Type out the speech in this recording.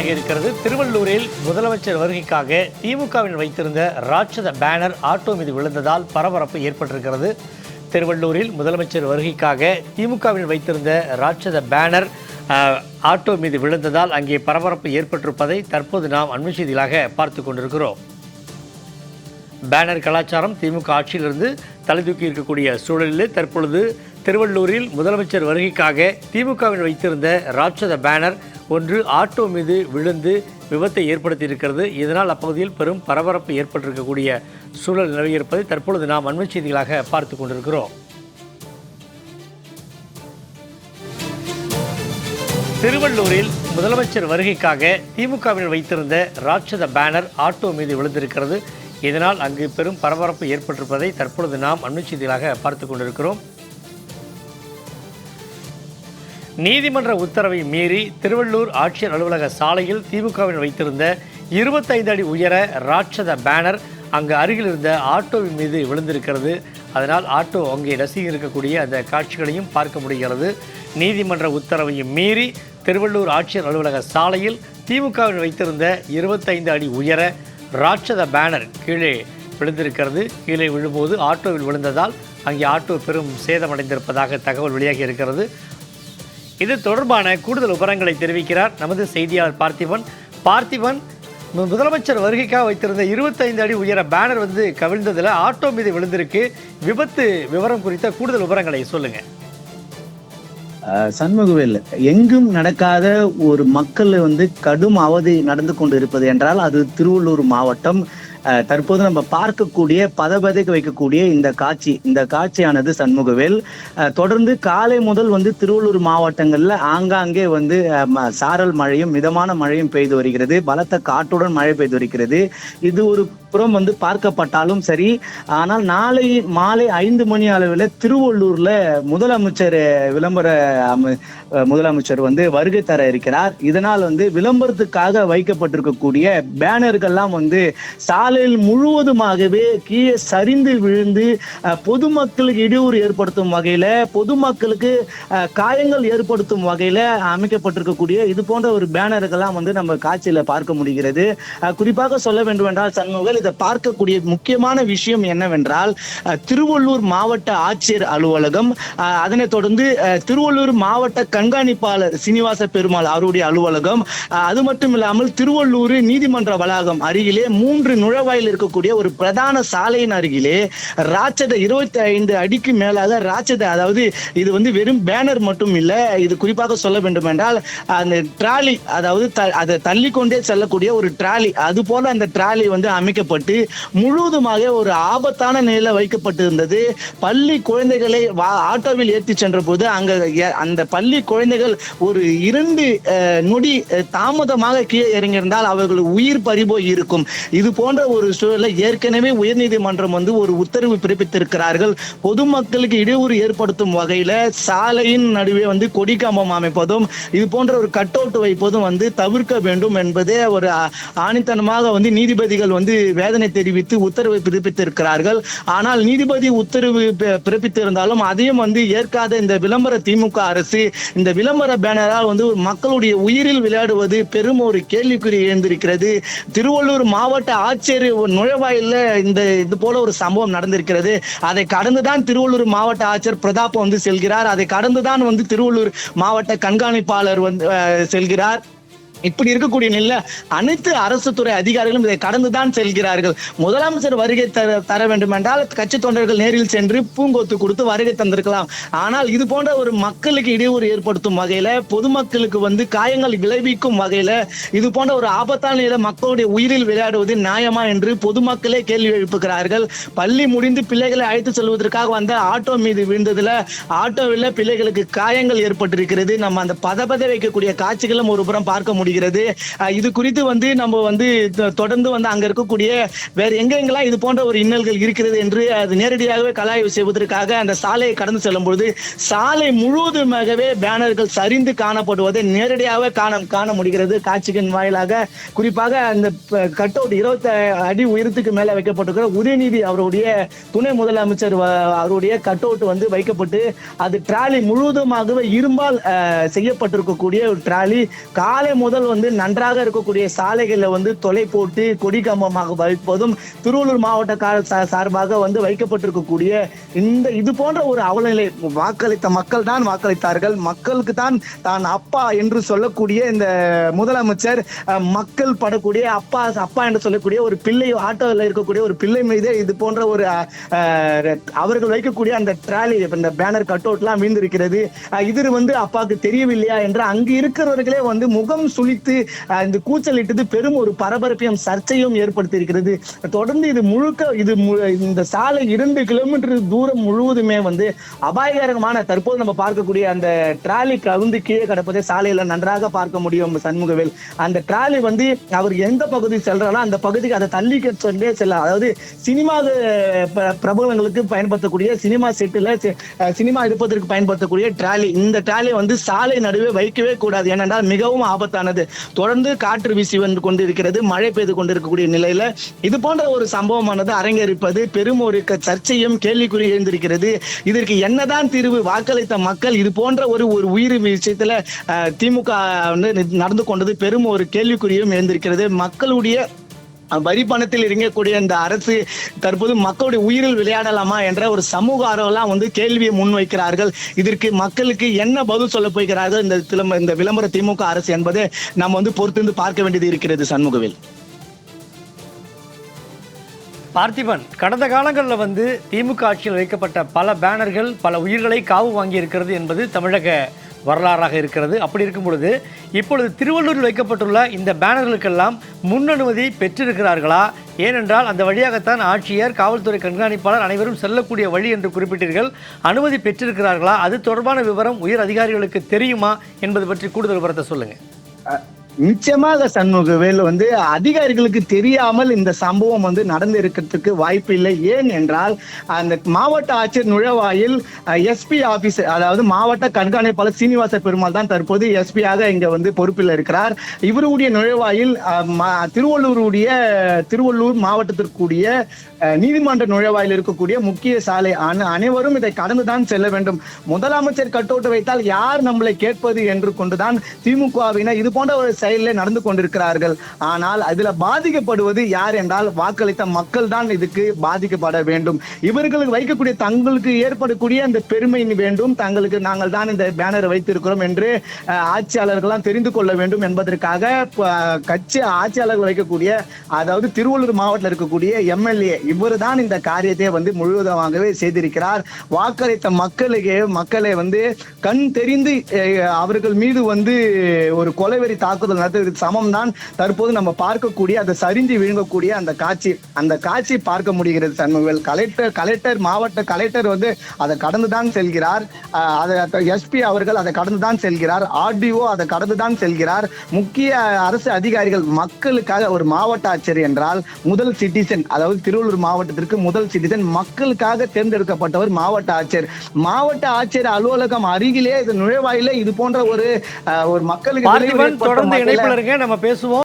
வெளியாக இருக்கிறது. திருவள்ளூரில் முதலமைச்சர் வருகைக்காக திமுகவினர் வைத்திருந்த ராட்சத பேனர் ஆட்டோ மீது விழுந்ததால் பரபரப்பு ஏற்பட்டிருக்கிறது. திருவள்ளூரில் முதலமைச்சர் வருகைக்காக திமுகவினர் வைத்திருந்த ராட்சத பேனர் ஆட்டோ மீது விழுந்ததால் அங்கே பரபரப்பு ஏற்பட்டிருப்பதை தற்போது நாம் அண்மை செய்திகளாக பார்த்து கொண்டிருக்கிறோம். பேனர் கலாச்சாரம் திமுக ஆட்சியிலிருந்து தலை தூக்கி இருக்கக்கூடிய சூழலில் தற்பொழுது திருவள்ளூரில் முதலமைச்சர் வருகைக்காக திமுகவினர் வைத்திருந்த ராட்சத பேனர் ஒன்று ஆட்டோ மீது விழுந்து விபத்தை ஏற்படுத்தியிருக்கிறது. இதனால் அப்பகுதியில் பெரும் பரபரப்பு ஏற்பட்டிருக்கக்கூடிய சூழல் நிலவியிருப்பதை தற்பொழுது நாம் அண்மை செய்திகளாக பார்த்து கொண்டிருக்கிறோம். திருவள்ளூரில் முதலமைச்சர் வருகைக்காக திமுகவினர் வைத்திருந்த ராட்சத பேனர் ஆட்டோ மீது விழுந்திருக்கிறது. இதனால் அங்கு பெரும் பரபரப்பு ஏற்பட்டிருப்பதை தற்பொழுது நாம் அண்மை செய்திகளாக பார்த்து கொண்டிருக்கிறோம். நீதிமன்ற உத்தரவை மீறி திருவள்ளூர் ஆட்சியர் அலுவலக சாலையில் திமுகவினர் வைத்திருந்த 25 அடி உயர ராட்சத பேனர் அங்கு அருகில் இருந்த ஆட்டோவின் மீது விழுந்திருக்கிறது. அதனால் ஆட்டோ அங்கே நசுங்கி இருக்கக்கூடிய அந்த காட்சிகளையும் பார்க்க முடிகிறது. நீதிமன்ற உத்தரவையும் மீறி திருவள்ளூர் ஆட்சியர் அலுவலக சாலையில் திமுகவினர் வைத்திருந்த 25 அடி உயர ராட்சத பேனர் கீழே விழுந்திருக்கிறது. கீழே விழும்போது ஆட்டோவில் விழுந்ததால் அங்கே ஆட்டோ பெரும் சேதமடைந்திருப்பதாக தகவல் வெளியாகி இருக்கிறது. இது தொடர்பான கூடுதல் விவரங்களை தெரிவிக்கிறார் நமது செய்தியாளர் பார்த்திபன். முதலமைச்சர் வருகைக்காக வைத்திருந்த 25 அடி உயர பேனர் கவிழ்ந்ததில் ஆட்டோ மீது விழுந்திருக்கு. விபத்து விவரம் குறித்த கூடுதல் விவரங்களை சொல்லுங்க. சண்முகவேல், எங்கும் நடக்காத ஒரு மக்கள் கடும் அவதி நடந்து கொண்டு இருப்பது என்றால் அது திருவள்ளூர் மாவட்டம். தற்போது நம்ம பார்க்கக்கூடிய பதபதைக்க வைக்கக்கூடிய இந்த காட்சியானது சண்முகவேல் தொடர்ந்து காலை முதல் திருவள்ளூர் மாவட்டங்கள்ல ஆங்காங்கே சாரல் மழையும் மிதமான மழையும் பெய்து வருகிறது. பலத்த காற்றுடன் மழை பெய்து வருகிறது. இது ஒரு புறம் பார்க்கப்பட்டாலும் சரி, ஆனால் நாளை மாலை 5 மணி அளவில் திருவள்ளூர்ல முதலமைச்சர் வருகை தர இருக்கிறார். இதனால் விளம்பரத்துக்காக வைக்கப்பட்டிருக்கக்கூடிய பேனர்கள்லாம் சாலையில் முழுவதுமாகவே கீழே சரிந்து விழுந்து பொதுமக்களுக்கு இடையூறு ஏற்படுத்தும் வகையில, பொதுமக்களுக்கு காயங்கள் ஏற்படுத்தும் வகையில அமைக்கப்பட்டிருக்கக்கூடிய இது போன்ற ஒரு பேனர்கள்லாம் நம்ம காட்சியில பார்க்க முடிகிறது. குறிப்பாக சொல்ல வேண்டும் என்றால் சண்முகல், இதை பார்க்கக்கூடிய முக்கியமான விஷயம் என்னவென்றால் திருவள்ளூர் மாவட்ட ஆட்சியர் அலுவலகம், அதனைத் தொடர்ந்து திருவள்ளூர் மாவட்ட கண்காணிப்பாளர் சீனிவாச பெருமாள் அவருடைய அலுவலகம், அது மட்டும் இல்லாமல் திருவள்ளூர் நீதிமன்ற வளாகம் அருகிலே 3 நுழைவாயில் இருக்கக்கூடிய ஒரு பிரதான சாலையின் அருகிலே ராட்சத 25 அடிக்கு மேலாக ராட்சத, அதாவது இது வெறும் பேனர் மட்டும் இல்லை, இது குறிப்பாக சொல்ல வேண்டும் என்றால் அந்த டிராலி, அதாவது அதை தள்ளிக்கொண்டே செல்லக்கூடிய ஒரு டிராலி, அது போல அந்த டிராலி அமைக்கப்பட்டு முழுவதுமாக ஒரு ஆபத்தான நிலையில வைக்கப்பட்டிருந்தது. பள்ளி குழந்தைகளை ஆட்டோவில் ஏற்றி சென்ற போது அங்க அந்த பள்ளி குழந்தைகள் ஒரு 2 நொடி தாமதமாக கீழே இறங்கியிருந்தால் அவர்கள் உயிர் பறிபோய் இருக்கும். இது போன்ற ஒரு சூழலை ஏற்கனவே உயர்நீதிமன்றம் ஒரு உத்தரவு பிறப்பித்திருக்கிறார்கள். பொதுமக்களுக்கு இடையூறு ஏற்படுத்தும் வகையில சாலையின் நடுவே கொடிக்கம்பம் அமைப்பதும் இது போன்ற ஒரு கட் அவுட் வைப்பதும் தவிர்க்க வேண்டும் என்பதே ஒரு ஆணித்தனமாக நீதிபதிகள் வேதனை தெரிவித்து உத்தரவை பிறப்பித்திருக்கிறார்கள். ஆனால் நீதிபதி உத்தரவு பிறப்பித்திருந்தாலும் அதையும் ஏற்காத இந்த விளம்பர திமுக அரசு இந்த விளம்பர பேனரால் மக்களுடைய உயிரில் விளையாடுவது பெரும் ஒரு கேள்விக்குறி எழுந்திருக்கிறது. திருவள்ளூர் மாவட்ட ஆட்சியர் நுழைவாயில இது போல ஒரு சம்பவம் நடந்திருக்கிறது. அதை கடந்துதான் திருவள்ளூர் மாவட்ட ஆட்சியர் பிரதாப் செல்கிறார். அதை கடந்துதான் திருவள்ளூர் மாவட்ட கண்காணிப்பாளர் செல்கிறார். இப்படி இருக்கக்கூடிய நிலையில அனைத்து அரசு துறை அதிகாரிகளும் இதை கடந்துதான் செல்கிறார்கள். முதலமைச்சர் வருகை தர வேண்டும் என்றால் கட்சி தொண்டர்கள் நேரில் சென்று பூங்கொத்து கொடுத்து வருகை தந்திருக்கலாம். ஆனால் இது போன்ற ஒரு மக்களுக்கு இடையூறு ஏற்படுத்தும் வகையில, பொதுமக்களுக்கு காயங்கள் விளைவிக்கும் வகையில இது போன்ற ஒரு ஆபத்தான நிலையில மக்களுடைய உயிரில் விளையாடுவது நியாயமா என்று பொதுமக்களே கேள்வி எழுப்புகிறார்கள். பள்ளி முடிந்து பிள்ளைகளை அழைத்து செல்வதற்காக வந்த ஆட்டோ மீது விழுந்ததுல ஆட்டோவில் பிள்ளைகளுக்கு காயங்கள் ஏற்பட்டிருக்கிறது. நம்ம அந்த பதபதை வைக்கக்கூடிய காட்சிகளும் ஒரு புறம் பார்க்க முடியும். இது குறித்து நம்ம தொடர்ந்து அங்க இருக்கக்கூடிய வேற எங்கெங்கெல்லாம் இது போன்ற ஒரு இன்னல்கள் இருக்கிறது என்று அது நேரடியாகவே கலாய்வு செய்வதற்காக அந்த சாலையை கடந்து செல்லும் பொழுது சாலை முழுவதுமாகவே பேனர்கள் சரிந்து காணப்படுவதை நேரடியாக காண முடிகிறது காட்சிகளின் வாயிலாக. குறிப்பாக அந்த கட் அவுட் 20 அடி உயரத்துக்கு மேல வைக்கப்பட்டிருக்கிற உதயநிதி அவருடைய துணை முதலமைச்சர் அவருடைய கட் அவுட் வைக்கப்பட்டு அது டிராலி முழுவதுமாகவே இரும்பால் செய்யப்பட்டிருக்கக்கூடிய ஒரு டிராலி காலை முதல் மக்கள் வந்து நன்றாக இருக்கக்கூடிய சாலைகளை வந்து தொலை போட்டு கொடி கம்பமாக வைப்பதும் திருவள்ளூர் மாவட்ட சார்பாக வந்து வைக்கப்பட்டிருக்கக்கூடிய இது போன்ற ஒரு அவலநிலை, வாக்களித்த மக்கள் தான் வாக்களித்தார்கள், மக்களுக்கு தான் தான் அப்பா என்று சொல்லக்கூடிய இந்த முதலமைச்சர் மக்கள் படக்கூடிய அப்பா என்று சொல்லக்கூடிய ஒரு பிள்ளை, ஆட்டோவில் இருக்கக்கூடிய ஒரு பிள்ளை மீது இது போன்ற ஒரு அவர்கள் வைக்கக்கூடிய அந்த டிராலி, இந்த பேனர் கட் அவுட்லாம் வீழ்ந்திருக்கிறது. இது வந்து அப்பாவுக்கு தெரியவில்லையா என்று அங்கு இருக்கிறவர்களே வந்து முகம் சுளித்து இந்த கூச்சலிட்டது பெரும் ஒரு பரபரப்பையும் சர்ச்சையும் ஏற்படுத்தி இருக்கிறது. தொடர்ந்து இது முழுக்க இந்த சாலை 2 கிலோமீட்டர் தூரம் முழுவதுமே வந்து அபாயகரமான, தற்போது நம்ம பார்க்கக்கூடிய அந்த டிராலி கவுந்து கீழே கிடப்பதை சாலையில நன்றாக பார்க்க முடியும் சண்முகவேல். அந்த டிராலி வந்து அவர் எந்த பகுதி செல்றாலும் அந்த பகுதிக்கு அதை தள்ளி சொல்லே செல்ல, அதாவது சினிமா பிரபலங்களுக்கு பயன்படுத்தக்கூடிய சினிமா செட்டுல சினிமா எடுப்பதற்கு பயன்படுத்தக்கூடிய டிராலி, இந்த டிராலி வந்து சாலை நடுவே வைக்கவே கூடாது, ஏனென்றால் மிகவும் ஆபத்தானது. தொடர்ந்து காற்று வீசி வந்து கொண்டிருக்கிறது, மழை பெய்து கொண்டிருக்கக்கூடிய நிலையில இது போன்ற ஒரு சம்பவமானது அரங்கேறிப்பது பெரும் ஒரு சர்ச்சையும் கேள்விக்குறி எழுந்திருக்கிறது. இதற்கு என்னதான் தீர்வு? வாக்களித்த மக்கள் இது போன்ற ஒரு உயிர் விஷயத்துல திமுக நடந்து கொண்டது பெரும் ஒரு கேள்விக்குறியும் எழுந்திருக்கிறது. மக்களுடைய வரி பணத்தில் இறங்கக்கூடிய இந்த அரசு தற்போது மக்களுடைய உயிரில் விளையாடலாமா என்ற ஒரு சமூக ஆர்வலாம் வந்து கேள்வியை முன்வைக்கிறார்கள். இதற்கு மக்களுக்கு என்ன பதில் சொல்ல போகிறார்கள் இந்த விளம்பர திமுக அரசு என்பதை நாம் வந்து பொறுத்திருந்து பார்க்க வேண்டியது இருக்கிறது சண்முகவேல். பார்த்திபன், கடந்த காலங்களில் வந்து திமுக ஆட்சியில் வைக்கப்பட்ட பல பேனர்கள் பல உயிர்களை காவு வாங்கி இருக்கிறது என்பது தமிழக வரலாறாக இருக்கிறது. அப்படி இருக்கும் பொழுது இப்பொழுது திருவள்ளூரில் வைக்கப்பட்டுள்ள இந்த பேனர்களுக்கெல்லாம் முன் அனுமதி பெற்றிருக்கிறார்களா? ஏனென்றால் அந்த வழியாகத்தான் ஆட்சியர், காவல்துறை கண்காணிப்பாளர் அனைவரும் செல்லக்கூடிய வழி என்று குறிப்பிட்டீர்கள். அனுமதி பெற்றிருக்கிறார்களா? அது தொடர்பான விவரம் உயர் அதிகாரிகளுக்கு தெரியுமா என்பது பற்றி கூடுதல் விவரத்தை சொல்லுங்க. நிச்சயமாக சண்முகவேல், வந்து அதிகாரிகளுக்கு தெரியாமல் இந்த சம்பவம் வந்து நடந்து இருக்கிறதுக்கு வாய்ப்பு இல்லை. ஏன் என்றால் அந்த மாவட்ட ஆட்சியர் நுழைவாயில் எஸ்பி ஆபீஸ், அதாவது மாவட்ட கண்காணிப்பாளர் சீனிவாச பெருமாள் தான் தற்போது எஸ்பியாக இங்க வந்து பொறுப்பில் இருக்கிறார். இவருடைய நுழைவாயில் திருவள்ளூர் மாவட்டத்திற்குரிய நீதிமன்ற நுழைவாயில் இருக்கக்கூடிய முக்கிய சாலை, அனைவரும் இதை கடந்துதான் செல்ல வேண்டும். முதலமைச்சர் கட்டோட்டு வைத்தால் யார் நம்மளை கேட்பது என்று கொண்டுதான் திமுகவினர் இது போன்ற ஒரு செயலில் நடந்து கொண்டிருக்கிறார்கள். ஆனால் இதுல பாதிக்கப்படுவது யார் என்றால் வாக்களித்த மக்கள் தான் இதுக்கு பாதிக்கப்பட வேண்டும். இவர்களுக்கு வைக்கக்கூடிய தங்களுக்கு ஏற்படக்கூடிய அந்த பெருமை வேண்டும், தங்களுக்கு நாங்கள் தான் இந்த பேனரை வைத்திருக்கிறோம் என்று ஆட்சியாளர்கள்லாம் தெரிந்து கொள்ள வேண்டும் என்பதற்காக கட்சி ஆட்சியாளர்கள் வைக்கக்கூடிய, அதாவது திருவள்ளூர் மாவட்டத்தில் இருக்கக்கூடிய எம்எல்ஏ இவர் தான் இந்த காரியத்தை வந்து முழுவதுமாகவே செய்திருக்கிறார். வாக்களித்த மக்களை வந்து கண் தெரிந்து அவர்கள் மீது வந்து ஒரு கொலைவெறி தாக்குதல் நடத்துவதற்கு சமம் தான் தற்போது நம்ம பார்க்கக்கூடிய அந்த சரிஞ்சு விழுங்கக்கூடிய அந்த காட்சி பார்க்க முடிகிறது சண்முகவேல். கலெக்டர் மாவட்ட கலெக்டர் வந்து அதை கடந்துதான் செல்கிறார். எஸ்பி அவர்கள் அதை கடந்துதான் செல்கிறார். ஆர்டிஓ அதை கடந்துதான் செல்கிறார். முக்கிய அரசு அதிகாரிகள் மக்களுக்காக, ஒரு மாவட்ட ஆட்சியர் என்றால் முதல் சிட்டிசன், அதாவது திருவள்ளூர் மாவட்டத்திற்கு முதல் சிட்டிசன், மக்களுக்காக தேர்ந்தெடுக்கப்பட்டவர் மாவட்ட ஆட்சியர். மாவட்ட ஆட்சியர் அலுவலகம் அருகிலே இது நுழைவாயிலே இது போன்ற ஒரு மக்களுக்கு தொடர்ந்து இணைப்பில் இருங்க, நம்ம பேசுவோம்.